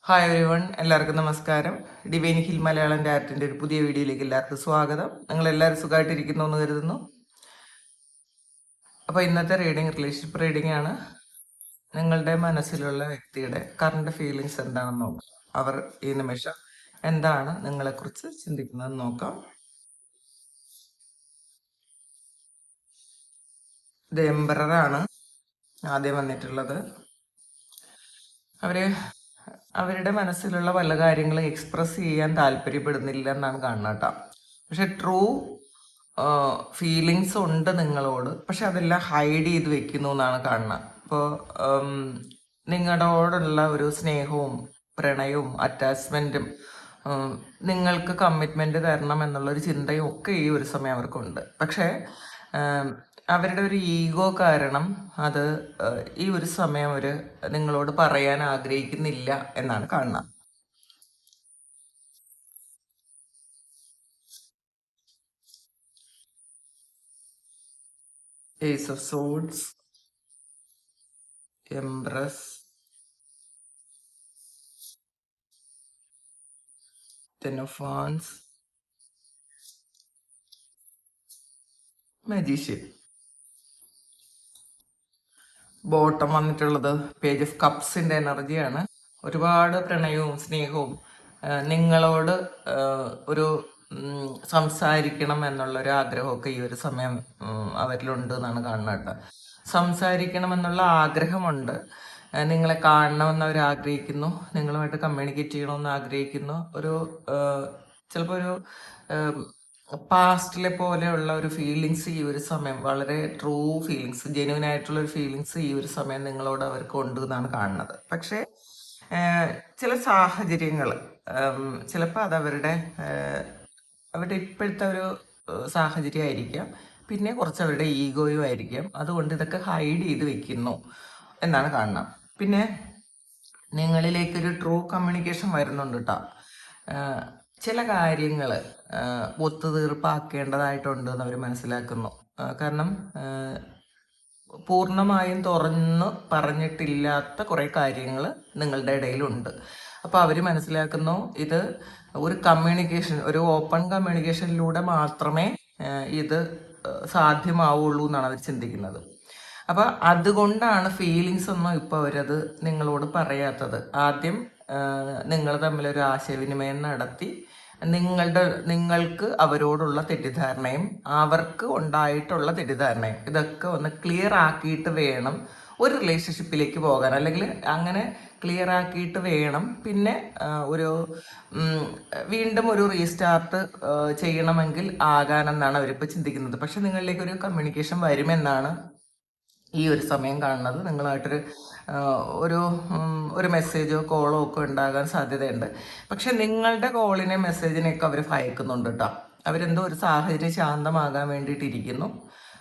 Hi every one, എല്ലാവർക്കും നമസ്കാരം. Divine hill Malayalam ഡയറക്റ്റിൻ്റെ ഒരു പുതിയ വീഡിയോയിലേക്ക് എല്ലാവർക്കും സ്വാഗതം. നിങ്ങളെല്ലാവരും സുഖമായിട്ടിരിക്കുന്നു എന്ന് കരുതുന്നു. അപ്പോൾ ഇന്നത്തെ റീഡിങ് റിലേഷൻഷിപ്പ് റീഡിംഗ് ആണ്. നിങ്ങളുടെ മനസ്സിലുള്ള വ്യക്തിയുടെ കറണ്ട് ഫീലിങ്സ് എന്താണെന്ന് നോക്കാം. അവർ ഈ നിമിഷം എന്താണ് നിങ്ങളെക്കുറിച്ച് ചിന്തിക്കുന്നതെന്ന് നോക്കാം. ഇത് എംബററാണ് ആദ്യം വന്നിട്ടുള്ളത്. അവരുടെ മനസ്സിലുള്ള പല കാര്യങ്ങളും എക്സ്പ്രസ് ചെയ്യാൻ താല്പര്യപ്പെടുന്നില്ല എന്നാണ് കാണുന്നത് കേട്ടോ. പക്ഷെ ട്രൂ ഫീലിങ്സ് ഉണ്ട് നിങ്ങളോട്, പക്ഷെ അതെല്ലാം ഹൈഡ് ചെയ്ത് വെക്കുന്നു എന്നാണ് കാണുന്നത്. ഇപ്പോൾ നിങ്ങളോടുള്ള ഒരു സ്നേഹവും പ്രണയവും അറ്റാച്ച്മെൻറ്റും നിങ്ങൾക്ക് കമ്മിറ്റ്മെൻറ്റ് തരണം എന്നുള്ളൊരു ചിന്തയും ഒക്കെ ഈ ഒരു സമയം അവർക്കുണ്ട്. പക്ഷേ അവരുടെ ഒരു ഈഗോ കാരണം അത് ഈ ഒരു സമയം അവർ നിങ്ങളോട് പറയാൻ ആഗ്രഹിക്കുന്നില്ല എന്നാണ് കാണുന്നത്. Ace of swords, empress, ten of wands, magician. Bottom വന്നിട്ടുള്ളത് പേജ് ഓഫ് കപ്സിന്റെ എനർജിയാണ്. ഒരുപാട് പ്രണയവും സ്നേഹവും നിങ്ങളോട് ഒരു സംസാരിക്കണം എന്നുള്ളൊരു ആഗ്രഹമൊക്കെ ഈ ഒരു സമയം അവരിലുണ്ട് എന്നാണ് കാണുന്നത് കേട്ടോ. സംസാരിക്കണം എന്നുള്ള ആഗ്രഹമുണ്ട്. നിങ്ങളെ കാണണമെന്ന് അവർ ആഗ്രഹിക്കുന്നു, നിങ്ങളുമായിട്ട് കമ്മ്യൂണിക്കേറ്റ് ചെയ്യണമെന്ന് ആഗ്രഹിക്കുന്നു. ഒരു ചിലപ്പോൾ ഒരു പാസ്റ്റിലെ പോലെയുള്ള ഒരു ഫീലിങ്സ് ഈ ഒരു സമയം, വളരെ ട്രൂ ഫീലിങ്സ്, ജെന്യൂൻ ആയിട്ടുള്ള ഒരു ഫീലിങ്സ് ഈ ഒരു സമയം നിങ്ങളോട് അവർക്ക് ഉണ്ട് എന്നാണ് കാണുന്നത്. പക്ഷേ ചില സാഹചര്യങ്ങൾ ചിലപ്പോൾ അതവരുടെ അവരുടെ ഇപ്പോഴത്തെ ഒരു സാഹചര്യം ആയിരിക്കാം, പിന്നെ കുറച്ച് അവരുടെ ഈഗോയും ആയിരിക്കാം. അതുകൊണ്ട് ഇതൊക്കെ ഹൈഡ് ചെയ്ത് വെക്കുന്നു എന്നാണ് കാണുന്നത്. പിന്നെ നിങ്ങളിലേക്കൊരു ട്രൂ കമ്മ്യൂണിക്കേഷൻ വരുന്നുണ്ട് കേട്ടോ. ചില കാര്യങ്ങൾ ഒത്തുതീർപ്പാക്കേണ്ടതായിട്ടുണ്ട് എന്ന് അവർ മനസ്സിലാക്കുന്നു. കാരണം പൂർണ്ണമായും തുറന്ന് പറഞ്ഞിട്ടില്ലാത്ത കുറേ കാര്യങ്ങൾ നിങ്ങളുടെ ഇടയിലുണ്ട്. അപ്പോൾ അവർ മനസ്സിലാക്കുന്നു ഇത് ഒരു കമ്മ്യൂണിക്കേഷൻ, ഒരു ഓപ്പൺ കമ്മ്യൂണിക്കേഷനിലൂടെ മാത്രമേ ഇത് സാധ്യമാവുള്ളൂ എന്നാണ് അവർ ചിന്തിക്കുന്നത്. അപ്പോൾ അതുകൊണ്ടാണ് ഫീലിങ്സ് ഒന്നും ഇപ്പോൾ അവരത് നിങ്ങളോട് പറയാത്തത്. ആദ്യം നിങ്ങൾ തമ്മിലൊരു ആശയവിനിമയം നടത്തി നിങ്ങൾക്ക് അവരോടുള്ള തെറ്റിദ്ധാരണയും അവർക്ക് ഉണ്ടായിട്ടുള്ള തെറ്റിദ്ധാരണയും ഇതൊക്കെ ഒന്ന് ക്ലിയർ ആക്കിയിട്ട് വേണം ഒരു റിലേഷൻഷിപ്പിലേക്ക് പോകാൻ. അല്ലെങ്കിൽ അങ്ങനെ ക്ലിയർ ആക്കിയിട്ട് വേണം പിന്നെ ഒരു വീണ്ടും ഒരു റീസ്റ്റാർട്ട് ചെയ്യണമെങ്കിൽ ആകാനെന്നാണ് അവരിപ്പോൾ ചിന്തിക്കുന്നത്. പക്ഷെ നിങ്ങളിലേക്കൊരു കമ്മ്യൂണിക്കേഷൻ വരുമെന്നാണ് ഈ ഒരു സമയം കാണുന്നത്. നിങ്ങളായിട്ടൊരു ഒരു ഒരു മെസ്സേജോ കോളോ ഒക്കെ ഉണ്ടാകാൻ സാധ്യതയുണ്ട്. പക്ഷെ നിങ്ങളുടെ കോളിനെ മെസ്സേജിനെയൊക്കെ അവർ ഭയക്കുന്നുണ്ട് കേട്ടോ. അവരെന്തോ ഒരു സാഹചര്യം ശാന്തമാകാൻ വേണ്ടിയിട്ടിരിക്കുന്നു.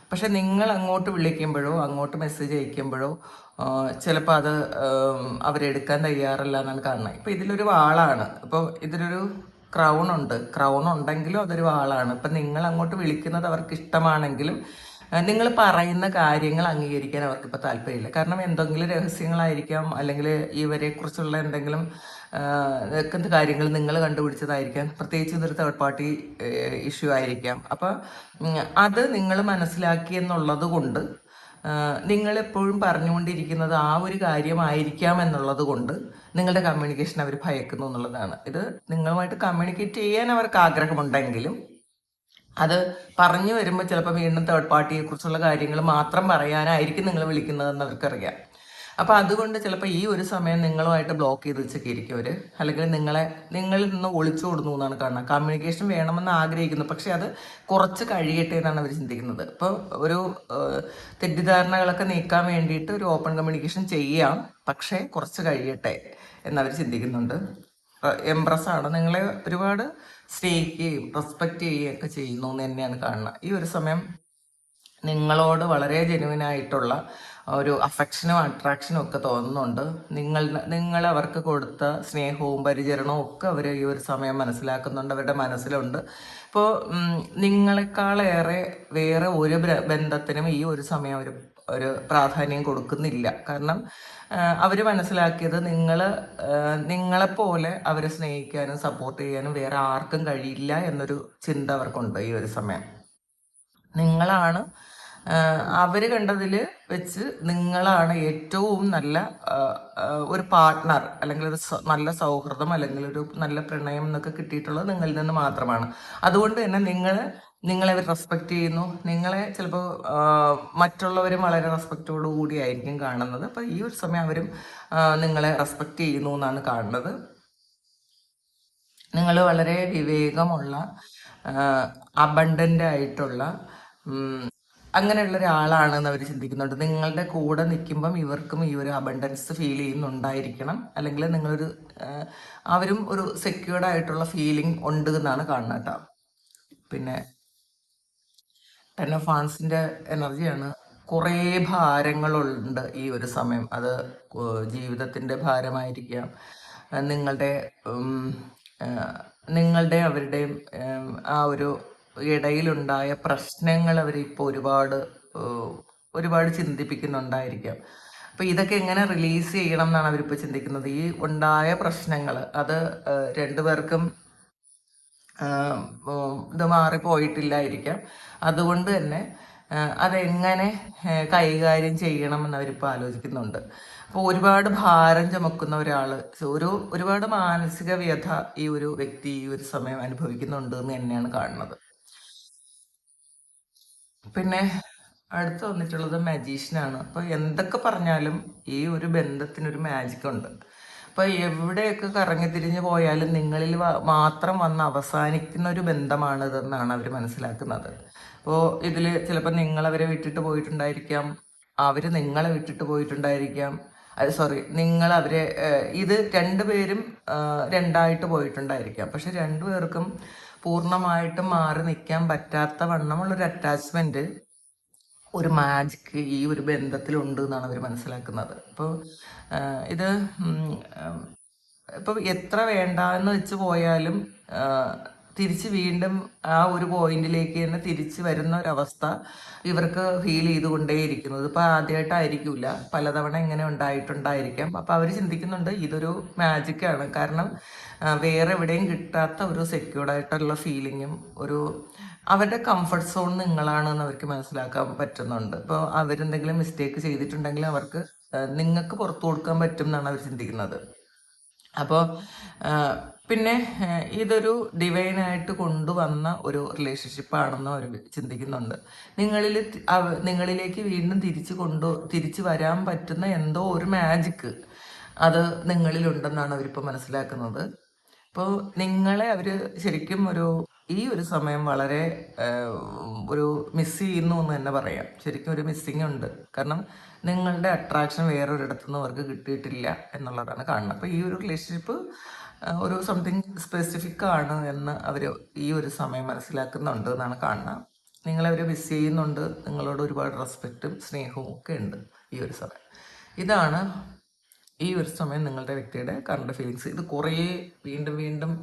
പക്ഷെ നിങ്ങൾ അങ്ങോട്ട് വിളിക്കുമ്പോഴോ അങ്ങോട്ട് മെസ്സേജ് അയക്കുമ്പോഴോ ചിലപ്പോൾ അത് അവരെടുക്കാൻ തയ്യാറല്ല എന്നാണ് കാണുന്നത്. ഇപ്പം ഇതിലൊരു വാളാണ്. ഇപ്പോൾ ഇതിലൊരു ക്രൗൺ ഉണ്ട്. ക്രൗൺ ഉണ്ടെങ്കിലും അതൊരു വാളാണ്. ഇപ്പം നിങ്ങൾ അങ്ങോട്ട് വിളിക്കുന്നത് അവർക്ക് ഇഷ്ടമാണെങ്കിലും നിങ്ങൾ പറയുന്ന കാര്യങ്ങൾ അംഗീകരിക്കാൻ അവർക്കിപ്പോൾ താല്പര്യമില്ല. കാരണം എന്തെങ്കിലും രഹസ്യങ്ങളായിരിക്കാം, അല്ലെങ്കിൽ ഇവരെക്കുറിച്ചുള്ള എന്തെങ്കിലും കാര്യങ്ങൾ നിങ്ങൾ കണ്ടുപിടിച്ചതായിരിക്കാം. പ്രത്യേകിച്ച് ഇതൊരു തേർഡ് പാർട്ടി ഇഷ്യൂ ആയിരിക്കാം. അപ്പം അത് നിങ്ങൾ മനസ്സിലാക്കിയെന്നുള്ളത് കൊണ്ട് നിങ്ങളെപ്പോഴും പറഞ്ഞുകൊണ്ടിരിക്കുന്നത് ആ ഒരു കാര്യമായിരിക്കാം എന്നുള്ളത് കൊണ്ട് നിങ്ങളുടെ കമ്മ്യൂണിക്കേഷൻ അവർ ഭയക്കുന്നു എന്നുള്ളതാണ്. ഇത് നിങ്ങളുമായിട്ട് കമ്മ്യൂണിക്കേറ്റ് ചെയ്യാൻ അവർക്ക് ആഗ്രഹമുണ്ടെങ്കിലും അത് പറഞ്ഞു വരുമ്പോൾ ചിലപ്പോൾ വീണ്ടും തേർഡ് പാർട്ടിയെ കുറിച്ചുള്ള കാര്യങ്ങൾ മാത്രം പറയാനായിരിക്കും നിങ്ങൾ വിളിക്കുന്നതെന്ന് അവർക്കറിയാം. അപ്പോൾ അതുകൊണ്ട് ചിലപ്പോൾ ഈ ഒരു സമയം നിങ്ങളുമായിട്ട് ബ്ലോക്ക് ചെയ്ത് വെച്ചൊക്കെ ഇരിക്കും അവർ, അല്ലെങ്കിൽ നിങ്ങളിൽ നിന്ന് ഒളിച്ചു കൊടുന്നു എന്നാണ് കാണുന്നത്. കമ്മ്യൂണിക്കേഷൻ വേണമെന്ന് ആഗ്രഹിക്കുന്നു, പക്ഷെ അത് കുറച്ച് കഴിയട്ടെ എന്നാണ് അവർ ചിന്തിക്കുന്നത്. ഇപ്പോൾ ഒരു തെറ്റിദ്ധാരണകളൊക്കെ നീക്കാൻ വേണ്ടിയിട്ട് ഒരു ഓപ്പൺ കമ്മ്യൂണിക്കേഷൻ ചെയ്യാം, പക്ഷേ കുറച്ച് കഴിയട്ടെ എന്നവർ ചിന്തിക്കുന്നുണ്ട്. എംപ്രസ്സാണ്, നിങ്ങളെ ഒരുപാട് സ്നേഹിക്കുകയും റെസ്പെക്റ്റ് ചെയ്യുകയും ഒക്കെ ചെയ്യുന്നു എന്ന് തന്നെയാണ് കാണുന്നത്. ഈ ഒരു സമയം നിങ്ങളോട് വളരെ ജെനുവിനായിട്ടുള്ള ഒരു അഫെക്ഷനും അട്രാക്ഷനും ഒക്കെ തോന്നുന്നുണ്ട്. നിങ്ങൾ അവർക്ക് കൊടുത്ത സ്നേഹവും പരിചരണവും ഒക്കെ അവർ ഈ ഒരു സമയം മനസ്സിലാക്കുന്നുണ്ട്, അവരുടെ മനസ്സിലുണ്ട്. ഇപ്പോൾ നിങ്ങളെക്കാളേറെ വേറെ ഒരു ബന്ധത്തിനും ഈ ഒരു സമയം ഒരു പ്രാധാന്യം കൊടുക്കുന്നില്ല. കാരണം അവർ മനസ്സിലാക്കിയത് നിങ്ങളെപ്പോലെ അവരെ സ്നേഹിക്കാനും സപ്പോർട്ട് ചെയ്യാനും വേറെ ആർക്കും കഴിയില്ല എന്നൊരു ചിന്ത അവർക്കുണ്ട് ഈ ഒരു സമയം. നിങ്ങളാണ് അവർ കണ്ടതിൽ വെച്ച് നിങ്ങളാണ് ഏറ്റവും നല്ല ഒരു പാർട്ട്ണർ, അല്ലെങ്കിൽ ഒരു നല്ല സൗഹൃദം, അല്ലെങ്കിൽ ഒരു നല്ല പ്രണയം എന്നൊക്കെ കിട്ടിയിട്ടുള്ളത് നിങ്ങളിൽ നിന്ന് മാത്രമാണ്. അതുകൊണ്ട് തന്നെ നിങ്ങളെ അവർ റെസ്പെക്റ്റ് ചെയ്യുന്നു. നിങ്ങളെ ചിലപ്പോൾ മറ്റുള്ളവരും വളരെ റെസ്പെക്റ്റോടു കൂടി ആയിരിക്കും കാണുന്നത്. അപ്പം ഈ ഒരു സമയം അവരും നിങ്ങളെ റെസ്പെക്റ്റ് ചെയ്യുന്നു എന്നാണ് കാണുന്നത്. നിങ്ങൾ വളരെ വിവേകമുള്ള, അബണ്ടൻ്റ് ആയിട്ടുള്ള, അങ്ങനെയുള്ള ഒരാളാണെന്ന് അവർ ചിന്തിക്കുന്നുണ്ട്. നിങ്ങളുടെ കൂടെ നിൽക്കുമ്പം ഇവർക്കും ഈ ഒരു അബണ്ടൻസ് ഫീൽ ചെയ്യുന്നുണ്ടായിരിക്കണം, അല്ലെങ്കിൽ നിങ്ങളൊരു അവരും ഒരു സെക്യൂർഡ് ആയിട്ടുള്ള ഫീലിംഗ് ഉണ്ട് എന്നാണ് കാണുന്നത് കേട്ടോ. പിന്നെ 10 ഓഫ് വാൻസിൻ്റെ എനർജിയാണ്. കുറേ ഭാരങ്ങളുണ്ട് ഈ ഒരു സമയം. അത് ജീവിതത്തിൻ്റെ ഭാരമായിരിക്കാം, നിങ്ങളുടെ അവരുടെയും ആ ഒരു ഇടയിലുണ്ടായ പ്രശ്നങ്ങൾ അവരിപ്പോൾ ഒരുപാട് ചിന്തിപ്പിക്കുന്നുണ്ടായിരിക്കാം. അപ്പോൾ ഇതൊക്കെ എങ്ങനെ റിലീസ് ചെയ്യണം എന്നാണ് അവരിപ്പോൾ ചിന്തിക്കുന്നത്. ഈ ഉണ്ടായ പ്രശ്നങ്ങൾ അത് രണ്ടുപേർക്കും ഇത് മാറിപ്പോയിട്ടില്ലായിരിക്കാം. അതുകൊണ്ട് തന്നെ അതെങ്ങനെ കൈകാര്യം ചെയ്യണം എന്ന് അവരിപ്പോൾ ആലോചിക്കുന്നുണ്ട്. അപ്പോൾ ഒരുപാട് ഭാരം ചുമക്കുന്ന ഒരാൾ, ഒരുപാട് മാനസിക വ്യഥ ഈ ഒരു വ്യക്തി ഈ ഒരു സമയം അനുഭവിക്കുന്നുണ്ട് എന്ന് തന്നെയാണ് കാണുന്നത്. പിന്നെ അടുത്ത് വന്നിട്ടുള്ളത് മജീഷ്യനാണ്. അപ്പോൾ എന്തൊക്കെ പറഞ്ഞാലും ഈ ഒരു ബന്ധത്തിനൊരു മാജിക് ഉണ്ട്. അപ്പോൾ എവിടെയൊക്കെ കറങ്ങി തിരിഞ്ഞു പോയാലും നിങ്ങളിൽ മാത്രം വന്ന് അവസാനിക്കുന്ന ഒരു ബന്ധമാണിതെന്നാണ് അവർ മനസ്സിലാക്കുന്നത്. അപ്പോൾ ഇതിൽ ചിലപ്പോൾ നിങ്ങളവരെ വിട്ടിട്ട് പോയിട്ടുണ്ടായിരിക്കാം, അവർ നിങ്ങളെ വിട്ടിട്ട് പോയിട്ടുണ്ടായിരിക്കാം. നിങ്ങളവരെ ഇത് രണ്ടുപേരും രണ്ടായിട്ട് പോയിട്ടുണ്ടായിരിക്കാം. പക്ഷെ രണ്ടുപേർക്കും പൂർണ്ണമായിട്ടും മാറി നിൽക്കാൻ പറ്റാത്ത വണ്ണമുള്ളൊരു അറ്റാച്ച്മെന്റ്, ഒരു മാജിക് ഈ ഒരു ബന്ധത്തിലുണ്ട് എന്നാണ് അവർ മനസ്സിലാക്കുന്നത്. അപ്പോൾ ഇത് ഇപ്പം എത്ര വേണ്ട എന്ന് വെച്ച് പോയാലും തിരിച്ച് വീണ്ടും ആ ഒരു പോയിന്റിലേക്ക് തന്നെ തിരിച്ച് വരുന്ന ഒരവസ്ഥ ഇവർക്ക് ഫീൽ ചെയ്തുകൊണ്ടേയിരിക്കുന്നത്. ഇപ്പം ആദ്യമായിട്ടായിരിക്കില്ല, പലതവണ ഇങ്ങനെ ഉണ്ടായിട്ടുണ്ടായിരിക്കാം. അപ്പം അവർ ചിന്തിക്കുന്നുണ്ട് ഇതൊരു മാജിക്കാണ്. കാരണം വേറെ എവിടെയും കിട്ടാത്ത ഒരു സെക്യൂർഡായിട്ടുള്ള ഫീലിങ്ങും അവരുടെ കംഫർട്ട് സോൺ നിങ്ങളാണെന്ന് അവർക്ക് മനസ്സിലാക്കാൻ പറ്റുന്നുണ്ട്. ഇപ്പോൾ അവരെന്തെങ്കിലും മിസ്റ്റേക്ക് ചെയ്തിട്ടുണ്ടെങ്കിൽ അവർക്ക് നിങ്ങൾക്ക് പുറത്തു കൊടുക്കാൻ പറ്റും എന്നാണ് അവർ ചിന്തിക്കുന്നത്. അപ്പോൾ പിന്നെ ഇതൊരു ഡിവൈനായിട്ട് കൊണ്ടുവന്ന ഒരു റിലേഷൻഷിപ്പാണെന്ന് അവർ ചിന്തിക്കുന്നുണ്ട്. നിങ്ങളിലേക്ക് വീണ്ടും തിരിച്ചു വരാൻ പറ്റുന്ന എന്തോ ഒരു മാജിക്ക് അത് നിങ്ങളിലുണ്ടെന്നാണ് അവരിപ്പോൾ മനസ്സിലാക്കുന്നത്. അപ്പോൾ നിങ്ങളെ അവർ ശരിക്കും ഈ ഒരു സമയം വളരെ ഒരു മിസ് ചെയ്യുന്നു എന്ന് തന്നെ പറയാം. ശരിക്കും ഒരു മിസ്സിങ് ഉണ്ട്. കാരണം നിങ്ങളുടെ അട്രാക്ഷൻ വേറൊരിടത്തുനിന്ന് അവർക്ക് കിട്ടിയിട്ടില്ല എന്നുള്ളതാണ് കാണുന്നത്. അപ്പോൾ ഈ ഒരു റിലേഷൻഷിപ്പ് ഒരു സംതിങ് സ്പെസിഫിക് ആണ് എന്ന് അവർ ഈ ഒരു സമയം മനസ്സിലാക്കുന്നുണ്ട് എന്നാണ് കാണുന്നത്. നിങ്ങളവർ മിസ് ചെയ്യുന്നുണ്ട്. നിങ്ങളോട് ഒരുപാട് റെസ്പെക്റ്റും സ്നേഹവും ഒക്കെ ഉണ്ട് ഈ ഒരു സമയം. ഇതാണ് ഈ ഒരു സമയം നിങ്ങളുടെ വ്യക്തിയുടെ കറണ്ട് ഫീലിങ്സ്. ഇത് കുറേ വീണ്ടും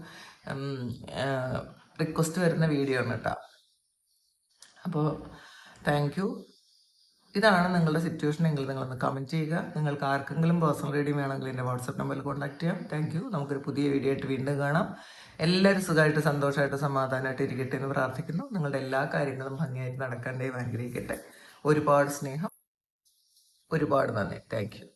റിക്വസ്റ്റ് വരുന്ന വീഡിയോ ആണ് കേട്ടോ. അപ്പോൾ താങ്ക് യു. ഇതാണ് നിങ്ങളുടെ സിറ്റുവേഷൻ എങ്കിൽ നിങ്ങളൊന്ന് കമൻറ്റ് ചെയ്യുക. നിങ്ങൾക്ക് ആർക്കെങ്കിലും പേഴ്സണൽ റീഡിംഗ് വേണമെങ്കിൽ എൻ്റെ വാട്സപ്പ് നമ്പറിൽ കോൺടാക്ട് ചെയ്യാം. Thank you. നമുക്കൊരു പുതിയ വീഡിയോ ആയിട്ട് വീണ്ടും കാണാം. എല്ലാവരും സുഖമായിട്ട് സന്തോഷമായിട്ട് സമാധാനമായിട്ട് ഇരിക്കട്ടെ എന്ന് പ്രാർത്ഥിക്കുന്നു. നിങ്ങളുടെ എല്ലാ കാര്യങ്ങളും ഭംഗിയായിട്ട് നടക്കാൻ ദൈവം അനുഗ്രഹിക്കട്ടെ. ഒരുപാട് സ്നേഹം, ഒരുപാട് നന്ദി. Thank you.